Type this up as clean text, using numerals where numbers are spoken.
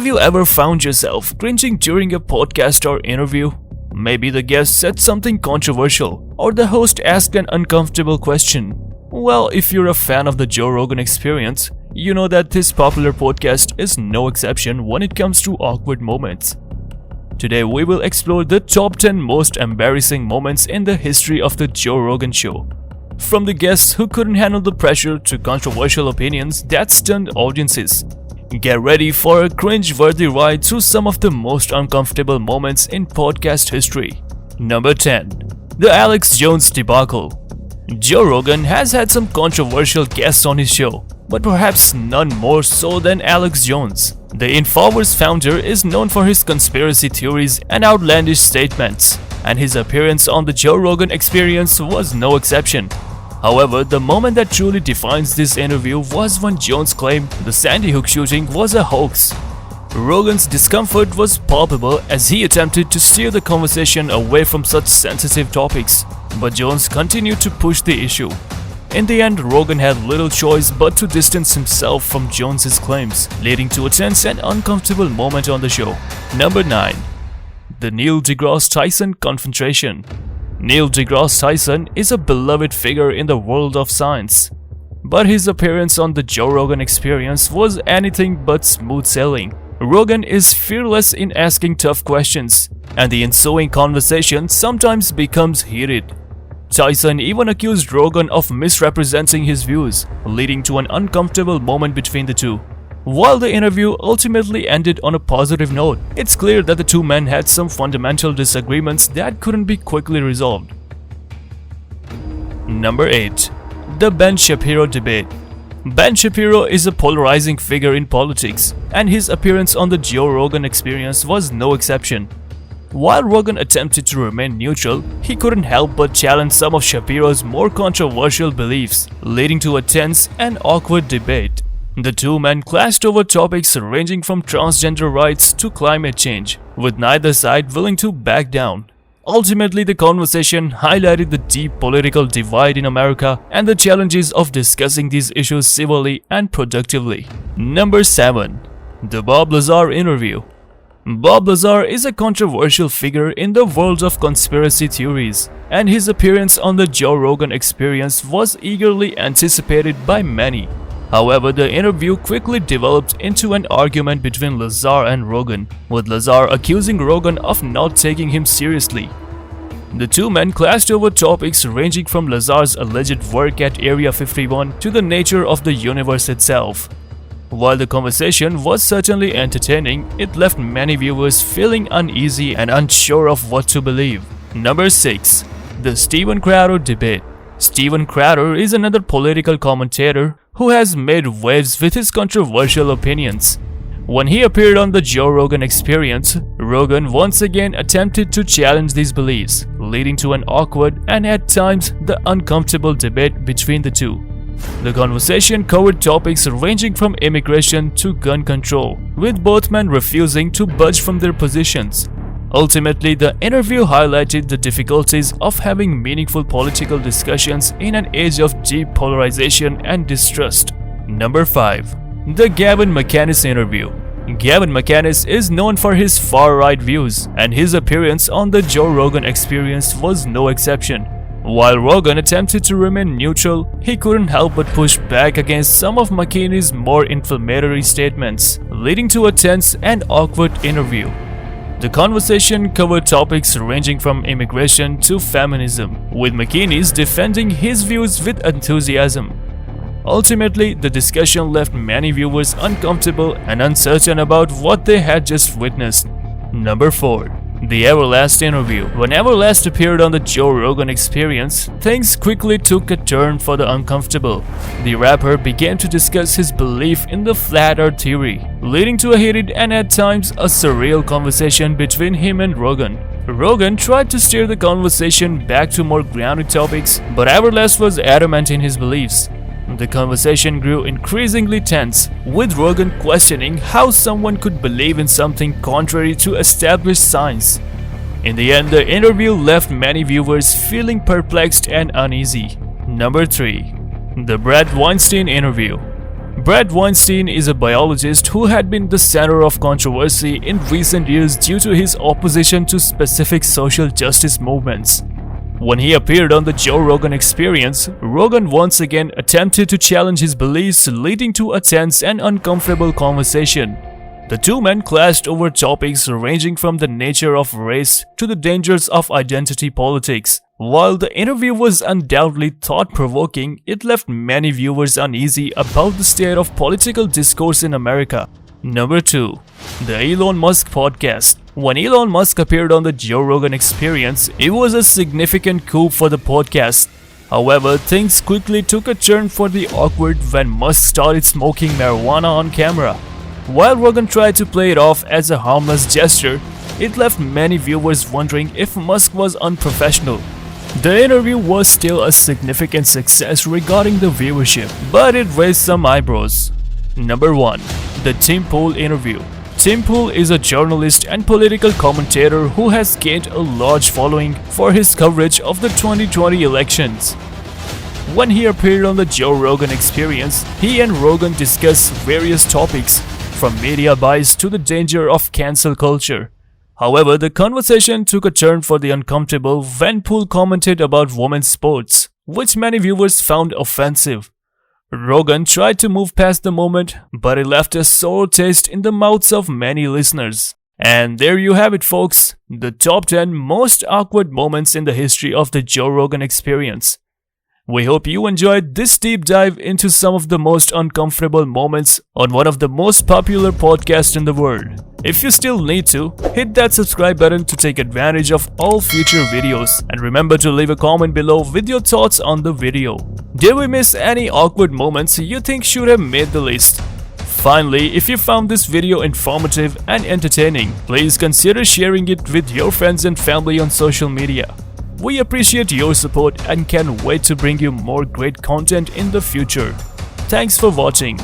Have you ever found yourself cringing during a podcast or interview? Maybe the guest said something controversial, or the host asked an uncomfortable question. Well, if you're a fan of the Joe Rogan Experience, you know that this popular podcast is no exception when it comes to awkward moments. Today we will explore the top 10 most embarrassing moments in the history of the Joe Rogan Show. From the guests who couldn't handle the pressure to controversial opinions that stunned audiences. Get ready for a cringe-worthy ride through some of the most uncomfortable moments in podcast history. Number 10. The Alex Jones debacle. Joe Rogan has had some controversial guests on his show, but perhaps none more so than Alex Jones. The Infowars founder is known for his conspiracy theories and outlandish statements, and his appearance on the Joe Rogan Experience was no exception. However, the moment that truly defines this interview was when Jones claimed the Sandy Hook shooting was a hoax. Rogan's discomfort was palpable as he attempted to steer the conversation away from such sensitive topics, but Jones continued to push the issue. In the end, Rogan had little choice but to distance himself from Jones's claims, leading to a tense and uncomfortable moment on the show. Number 9. The Neil deGrasse Tyson confrontation. Neil deGrasse Tyson is a beloved figure in the world of science, but his appearance on the Joe Rogan Experience was anything but smooth sailing. Rogan is fearless in asking tough questions, and the ensuing conversation sometimes becomes heated. Tyson even accused Rogan of misrepresenting his views, leading to an uncomfortable moment between the two. While the interview ultimately ended on a positive note, it's clear that the two men had some fundamental disagreements that couldn't be quickly resolved. Number 8. The Ben Shapiro debate. Ben Shapiro is a polarizing figure in politics, and his appearance on the Joe Rogan Experience was no exception. While Rogan attempted to remain neutral, he couldn't help but challenge some of Shapiro's more controversial beliefs, leading to a tense and awkward debate. The two men clashed over topics ranging from transgender rights to climate change, with neither side willing to back down. Ultimately, the conversation highlighted the deep political divide in America and the challenges of discussing these issues civilly and productively. Number 7. The Bob Lazar interview. Bob Lazar is a controversial figure in the world of conspiracy theories, and his appearance on the Joe Rogan Experience was eagerly anticipated by many. However, the interview quickly developed into an argument between Lazar and Rogan, with Lazar accusing Rogan of not taking him seriously. The two men clashed over topics ranging from Lazar's alleged work at Area 51 to the nature of the universe itself. While the conversation was certainly entertaining, it left many viewers feeling uneasy and unsure of what to believe. Number 6. The Steven Crowder debate. Steven Crowder is another political commentator who has made waves with his controversial opinions. When he appeared on the Joe Rogan Experience, Rogan once again attempted to challenge these beliefs, leading to an awkward and at times the uncomfortable debate between the two. The conversation covered topics ranging from immigration to gun control, with both men refusing to budge from their positions. Ultimately, the interview highlighted the difficulties of having meaningful political discussions in an age of deep polarization and distrust. Number 5. The Gavin McInnes interview. Gavin McInnes is known for his far-right views, and his appearance on the Joe Rogan Experience was no exception. While Rogan attempted to remain neutral, he couldn't help but push back against some of McInnes' more inflammatory statements, leading to a tense and awkward interview. The conversation covered topics ranging from immigration to feminism, with McInnes defending his views with enthusiasm. Ultimately, the discussion left many viewers uncomfortable and uncertain about what they had just witnessed. Number 4. The Everlast interview. When Everlast appeared on the Joe Rogan Experience, things quickly took a turn for the uncomfortable. The rapper began to discuss his belief in the flat earth theory, leading to a heated and at times a surreal conversation between him and Rogan. Rogan tried to steer the conversation back to more grounded topics, but Everlast was adamant in his beliefs. The conversation grew increasingly tense, with Rogan questioning how someone could believe in something contrary to established science. In the end, the interview left many viewers feeling perplexed and uneasy. Number 3. The Bret Weinstein interview. Bret Weinstein is a biologist who had been the center of controversy in recent years due to his opposition to specific social justice movements. When he appeared on the Joe Rogan Experience, Rogan once again attempted to challenge his beliefs, leading to a tense and uncomfortable conversation. The two men clashed over topics ranging from the nature of race to the dangers of identity politics. While the interview was undoubtedly thought-provoking, it left many viewers uneasy about the state of political discourse in America. Number 2. The Elon Musk Podcast. When Elon Musk appeared on the Joe Rogan Experience, it was a significant coup for the podcast. However, things quickly took a turn for the awkward when Musk started smoking marijuana on camera. While Rogan tried to play it off as a harmless gesture, it left many viewers wondering if Musk was unprofessional. The interview was still a significant success regarding the viewership, but it raised some eyebrows. Number 1. The Tim Pool Interview. Tim Pool is a journalist and political commentator who has gained a large following for his coverage of the 2020 elections. When he appeared on the Joe Rogan Experience, he and Rogan discussed various topics, from media bias to the danger of cancel culture. However, the conversation took a turn for the uncomfortable when Poole commented about women's sports, which many viewers found offensive. Rogan tried to move past the moment, but it left a sour taste in the mouths of many listeners. And there you have it, folks, the top 10 most awkward moments in the history of the Joe Rogan Experience. We hope you enjoyed this deep dive into some of the most uncomfortable moments on one of the most popular podcasts in the world. If you still need to, hit that subscribe button to take advantage of all future videos, and remember to leave a comment below with your thoughts on the video. Did we miss any awkward moments you think should have made the list? Finally, if you found this video informative and entertaining, please consider sharing it with your friends and family on social media. We appreciate your support and can't wait to bring you more great content in the future. Thanks for watching.